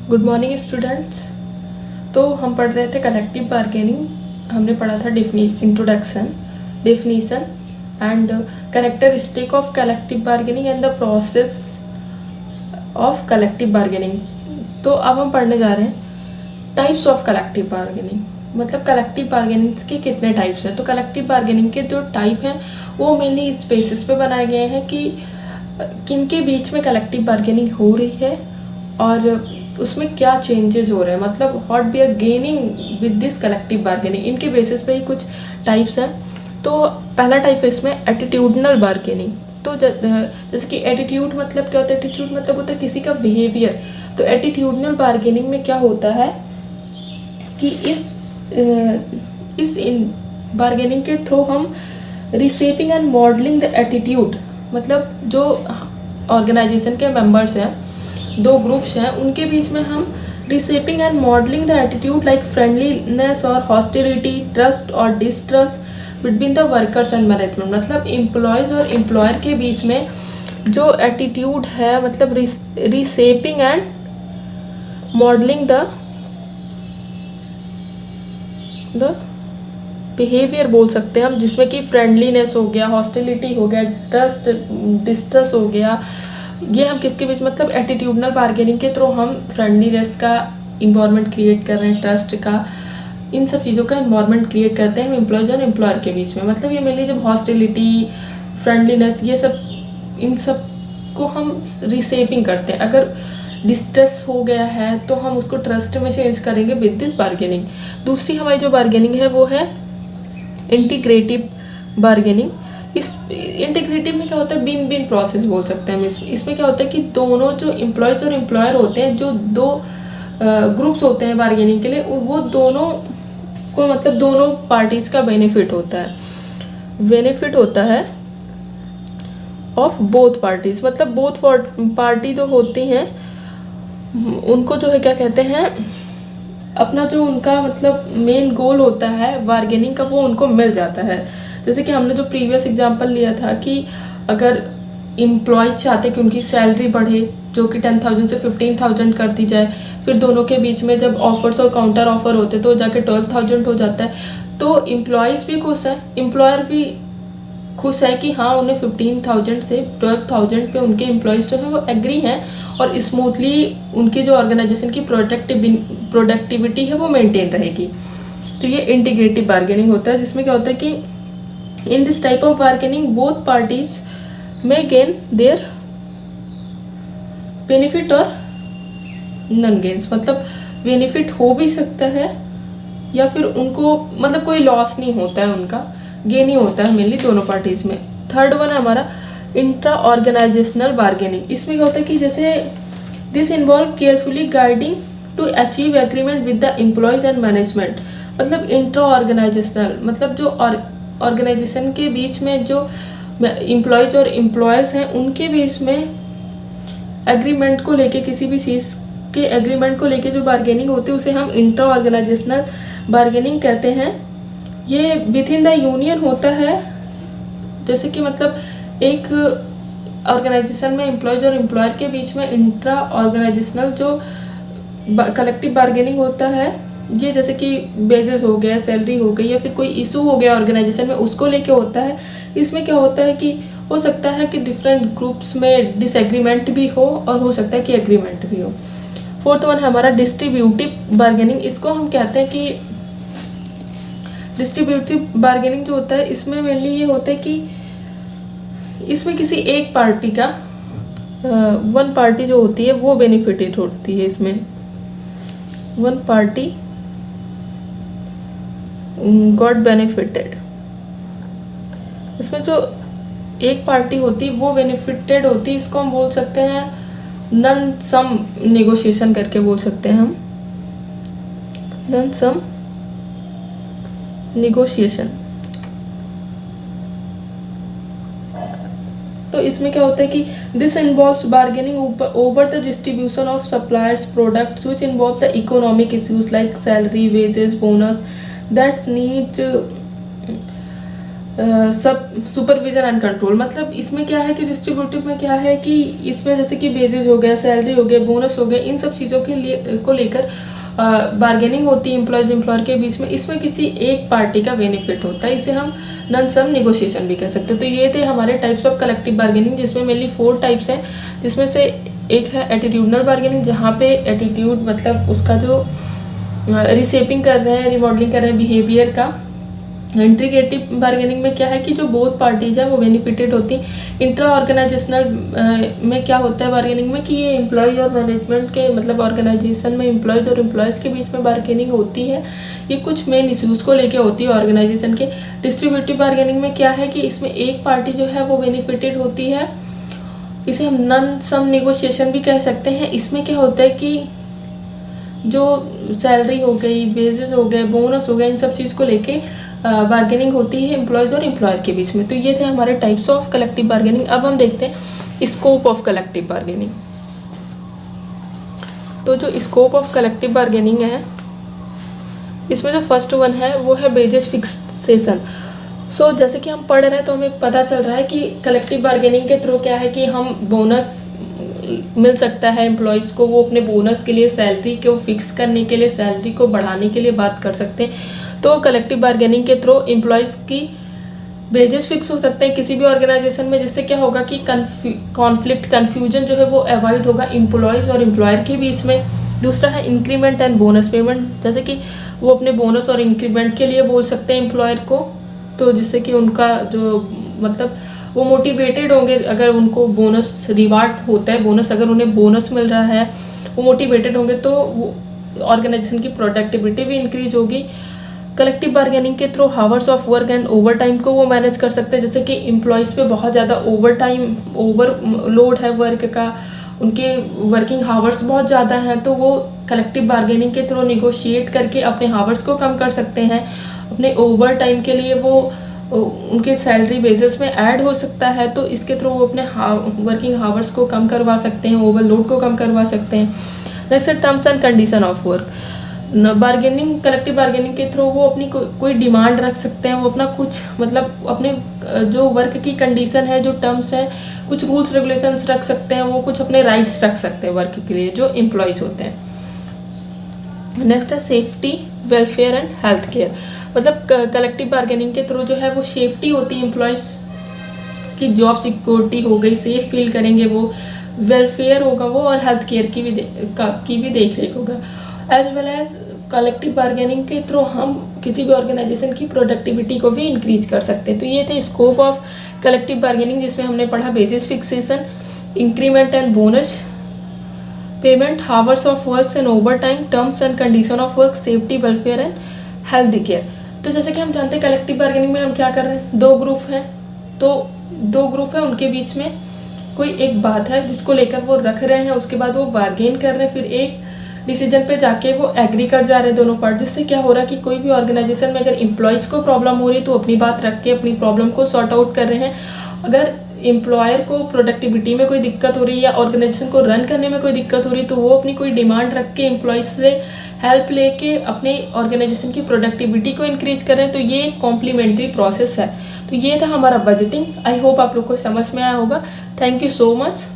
Good morning students. तो हम पढ़ रहे थे कलेक्टिव बार्गेनिंग। हमने पढ़ा था introduction, definition and characteristic of collective bargaining and the process of collective bargaining. तो अब हम पढ़ने जा रहे हैं टाइप्स ऑफ कलेक्टिव बार्गेनिंग, मतलब कलेक्टिव बार्गेनिंग के कितने टाइप्स हैं। तो कलेक्टिव बार्गेनिंग के जो टाइप हैं वो मेनली इस बेसिस पे बनाए गए हैं कि किन के बीच में कलेक्टिव बार्गेनिंग हो रही है और उसमें क्या चेंजेस हो रहे हैं, मतलब what we are gaining with this collective bargaining. इनके बेसिस पे ही कुछ टाइप्स हैं। तो पहला टाइप है इसमें एटीट्यूडनल बार्गेनिंग। तो जैसे कि एटीट्यूड मतलब क्या होता है, एटीट्यूड मतलब होता है किसी का बिहेवियर। तो एटीट्यूडनल बार्गेनिंग में क्या होता है कि इस इन बार्गेनिंग के थ्रू हम reshaping and modelling the attitude, मतलब जो ऑर्गेनाइजेशन के मेंबर्स हैं, दो ग्रुप्स हैं, उनके बीच में हम reshaping and modelling the attitude like friendliness और हॉस्टिलिटी, ट्रस्ट और distrust between the workers and management. मतलब एम्प्लॉयज़ और एम्प्लॉयर के बीच में जो एटीट्यूड है, मतलब reshaping and modelling the behaviour बोल सकते हैं हम, जिसमें कि फ्रेंडलीनेस हो गया, हॉस्टिलिटी हो गया, ट्रस्ट डिस्ट्रस्ट हो गया। ये हम किसके बीच, मतलब एटीट्यूडनल बार्गेनिंग के थ्रू हम फ्रेंडलीनेस का इन्वायरमेंट क्रिएट कर रहे हैं, ट्रस्ट का, इन सब चीज़ों का इन्वायरमेंट क्रिएट करते हैं हम एम्प्लॉयज और एम्प्लॉयर के बीच में। मतलब ये मेनली जब हॉस्टिलिटी, फ्रेंडलीनेस, ये सब, इन सब को हम रिसेपिंग करते हैं। अगर डिस्ट्रेस हो गया है तो हम उसको ट्रस्ट में चेंज करेंगे विद दिस बार्गेनिंग। दूसरी हमारी जो बार्गेनिंग है वो है इंटीग्रेटिव बार्गेनिंग। इस इंटीग्रेटिव में क्या होता है, बिन बिन प्रोसेस बोल सकते हैं हम। इसमें क्या होता है कि दोनों जो एम्प्लॉयज और एम्प्लॉयर होते हैं, जो दो ग्रुप्स होते हैं बार्गेनिंग के लिए, वो दोनों को, मतलब दोनों पार्टीज का बेनिफिट होता है ऑफ बोथ पार्टीज। मतलब बोथ पार्टी जो होती हैं उनको जो है क्या कहते हैं, अपना जो उनका मतलब मेन गोल होता है बार्गेनिंग का, वो उनको मिल जाता है। जैसे कि हमने जो प्रीवियस एग्जांपल लिया था कि अगर एम्प्लॉय चाहते कि उनकी सैलरी बढ़े, जो कि 10,000 से 15,000 कर दी जाए, फिर दोनों के बीच में जब ऑफर्स और काउंटर ऑफर होते तो जाके 12,000 हो जाता है। तो एम्प्लॉयज़ भी खुश है, एम्प्लॉयर भी खुश है कि हाँ, उन्हें 15,000 से 12,000 पे उनके एम्प्लॉयज़ जो है वो एग्री हैं और स्मूथली उनकी जो ऑर्गेनाइजेशन की प्रोडक्टिविटी है वो मेंटेन रहेगी। तो ये इंटीग्रेटिव बार्गेनिंग होता है, जिसमें क्या होता है कि in this type of bargaining both parties में गेन देयर बेनिफिट और नन गेन्स। मतलब बेनिफिट हो भी सकता है या फिर उनको मतलब कोई लॉस नहीं होता है, उनका गेन ही होता है मेनली दोनों पार्टीज में। थर्ड वन है हमारा इंट्रा ऑर्गेनाइजेशनल बार्गेनिंग। इसमें क्या होता है कि जैसे this involve carefully guiding to achieve agreement with the employees and management. मतलब इंट्रा ऑर्गेनाइजेशनल मतलब जो ऑर्गेनाइजेशन के बीच में जो एम्प्लॉयज और एम्प्लॉयज हैं उनके बीच में एग्रीमेंट को लेके, किसी भी चीज़ के एग्रीमेंट को लेके जो बार्गेनिंग होती है उसे हम इंट्रा ऑर्गेनाइजेशनल बार्गेनिंग कहते हैं। ये विद इन द यूनियन होता है। जैसे कि मतलब एक ऑर्गेनाइजेशन में एम्प्लॉयज और एम्प्लॉयर के बीच में इंट्रा ऑर्गेनाइजेशनल जो कलेक्टिव बार्गेनिंग होता है, ये जैसे कि बेजेस हो गया, सैलरी हो गई, या फिर कोई इशू हो गया ऑर्गेनाइजेशन में, उसको लेके होता है। इसमें क्या होता है कि हो सकता है कि डिफरेंट ग्रुप्स में डिसएग्रीमेंट भी हो और हो सकता है कि एग्रीमेंट भी हो। फोर्थ वन है हमारा डिस्ट्रीब्यूटिव बार्गेनिंग। इसको हम कहते हैं कि डिस्ट्रीब्यूटिव बार्गेनिंग जो होता है, इसमें मेनली ये होता है कि इसमें किसी एक पार्टी का, वन पार्टी जो होती है वो बेनिफिटेड होती है। इसमें वन पार्टी गॉट बेनिफिटेड। इसमें जो एक पार्टी होती है वो बेनिफिटेड होती है। इसको हम बोल सकते हैं नन सम नेगोशिएशन करके बोल सकते हैं हम, नन सम नेगोशिएशन। तो इसमें क्या होता है कि this involves bargaining over the distribution of suppliers products which involve the economic issues like salary, wages, bonus that need सब सुपरविजन एंड कंट्रोल। मतलब इसमें क्या है कि डिस्ट्रीब्यूटिव में क्या है कि इसमें जैसे कि वेजेस हो गया, सैलरी हो गया, बोनस हो गया, इन सब चीज़ों के लिए को लेकर बार्गेनिंग होती है एम्प्लॉयज एम्प्लॉयर के बीच में। इसमें किसी एक पार्टी का बेनिफिट होता है, इसे हम नॉन सम निगोशिएशन भी कह सकते हैं। तो ये थे हमारे टाइप्स ऑफ कलेक्टिव बार्गेनिंग, जिसमें मेनली 4 टाइप्स हैं, जिसमें से एक है एटीट्यूडनल बार्गेनिंग, जहाँ पे एटीट्यूड मतलब उसका जो रिशेपिंग कर रहे हैं, रिमॉडलिंग कर रहे हैं बिहेवियर का। इंटीग्रेटिव बार्गेनिंग में क्या है कि जो बोथ पार्टीज है वो बेनिफिटेड होती। इंट्रा ऑर्गेनाइजेशनल में क्या होता है बार्गेनिंग में कि ये एम्प्लॉय और मैनेजमेंट के मतलब ऑर्गेनाइजेशन में एम्प्लॉयज और एम्प्लॉयज़ के बीच में बार्गेनिंग होती है। ये कुछ मेन इश्यूज़ को लेके होती है ऑर्गेनाइजेशन के। डिस्ट्रीब्यूटिव बार्गेनिंग में क्या है कि इसमें एक पार्टी जो है वो बेनिफिटेड होती है, इसे हम नॉन सम निगोशिएशन भी कह सकते हैं। इसमें क्या होता है कि जो सैलरी हो गई, वेजेस हो गए, बोनस हो गया, इन सब चीज़ को लेके बार्गेनिंग होती है एम्प्लॉयज़ और एम्प्लॉयर के बीच में। तो ये थे हमारे टाइप्स ऑफ कलेक्टिव बार्गेनिंग। अब हम देखते हैं स्कोप ऑफ कलेक्टिव बार्गेनिंग। तो जो स्कोप ऑफ कलेक्टिव बार्गेनिंग है, इसमें जो फर्स्ट वन है वो है वेजेस फिक्सेशन। सो जैसे कि हम पढ़ रहे हैं तो हमें पता चल रहा है कि कलेक्टिव बार्गेनिंग के थ्रू क्या है कि हम बोनस मिल सकता है एम्प्लॉयज़ को, वो अपने बोनस के लिए, सैलरी को फिक्स करने के लिए, सैलरी को बढ़ाने के लिए बात कर सकते हैं। तो कलेक्टिव बार्गेनिंग के थ्रू एम्प्लॉयज़ की वेजेस फिक्स हो सकते हैं किसी भी ऑर्गेनाइजेशन में, जिससे क्या होगा कि कॉन्फ्लिक्ट, कन्फ्यूजन जो है वो अवॉइड होगा एम्प्लॉयज़ और एम्प्लॉयर के बीच में। दूसरा है इंक्रीमेंट एंड बोनस पेमेंट, जैसे कि वो अपने बोनस और इंक्रीमेंट के लिए बोल सकते हैं एम्प्लॉयर को, तो जिससे कि उनका जो मतलब वो मोटिवेटेड होंगे। अगर उनको बोनस रिवार्ड होता है, बोनस अगर उन्हें बोनस मिल रहा है, वो मोटिवेटेड होंगे, तो वो ऑर्गेनाइजेशन की प्रोडक्टिविटी भी इंक्रीज होगी। कलेक्टिव बार्गेनिंग के through hours of work and over time को वो मैनेज कर सकते हैं। जैसे कि एम्प्लॉयज़ पे बहुत ज़्यादा ओवरलोड है वर्क का, उनके वर्किंग हावर्स बहुत ज़्यादा हैं, तो वो कलेक्टिव बार्गेनिंग के थ्रू निगोशिएट करके अपने हावर्स को कम कर सकते हैं। अपने ओवर टाइम के लिए वो उनके सैलरी बेसिस में ऐड हो सकता है, तो इसके थ्रू वो अपने वर्किंग हावर्स को कम करवा सकते हैं, ओवरलोड को कम करवा सकते हैं। नेक्स्ट है terms and condition of work. Bargaining, collective bargaining के थ्रू वो अपनी कोई डिमांड रख सकते हैं, वो अपना कुछ मतलब अपने जो वर्क की कंडीशन है, जो टर्म्स है, कुछ रूल्स रेगुलेशंस रख सकते हैं, वो कुछ अपने राइट्स रख सकते हैं वर्क के लिए जो एम्प्लॉयज़ होते हैं। नेक्स्ट है safety, welfare and health care. मतलब कलेक्टिव बार्गेनिंग के थ्रू जो है वो सेफ्टी होती है, एम्प्लॉयज़ की जॉब सिक्योरिटी हो गई, सेफ फील करेंगे वो, वेलफेयर होगा वो, और हेल्थ केयर की भी देख रेख होगा। As well as collective bargaining के थ्रू हम किसी भी ऑर्गेनाइजेशन की प्रोडक्टिविटी को भी इंक्रीज कर सकते हैं। तो ये थे स्कोप ऑफ कलेक्टिव बार्गेनिंग, जिसमें हमने पढ़ा wages fixation, increment and bonus payment, hours of work and over time, terms and condition of work, safety, welfare and health care. तो जैसे कि हम जानते हैं कलेक्टिव बार्गेनिंग में हम क्या कर रहे हैं, 2 ग्रुप हैं, तो 2 ग्रुप है, उनके बीच में कोई एक बात है जिसको लेकर वो रख रहे हैं, उसके बाद वो बार्गेन कर रहे हैं, फिर एक डिसीजन पे जाके वो एग्री कर जा रहे हैं दोनों पार्ट। जिससे क्या हो रहा है कि कोई भी ऑर्गेनाइजेशन में अगर एम्प्लॉयज़ को प्रॉब्लम हो रही है तो अपनी बात रख के अपनी प्रॉब्लम को सॉर्ट आउट कर रहे हैं। अगर एम्प्लॉयर को प्रोडक्टिविटी में कोई दिक्कत हो रही है या ऑर्गेनाइजेशन को रन करने में कोई दिक्कत हो रही है, तो वो अपनी कोई डिमांड रख के एम्प्लॉयज़ से हेल्प लेके अपने ऑर्गेनाइजेशन की प्रोडक्टिविटी को इंक्रीज कर रहे हैं। तो ये एक कॉम्प्लीमेंट्री प्रोसेस है। तो ये था हमारा बजटिंग। आई होप आप लोग को समझ में आया होगा। Thank you so much.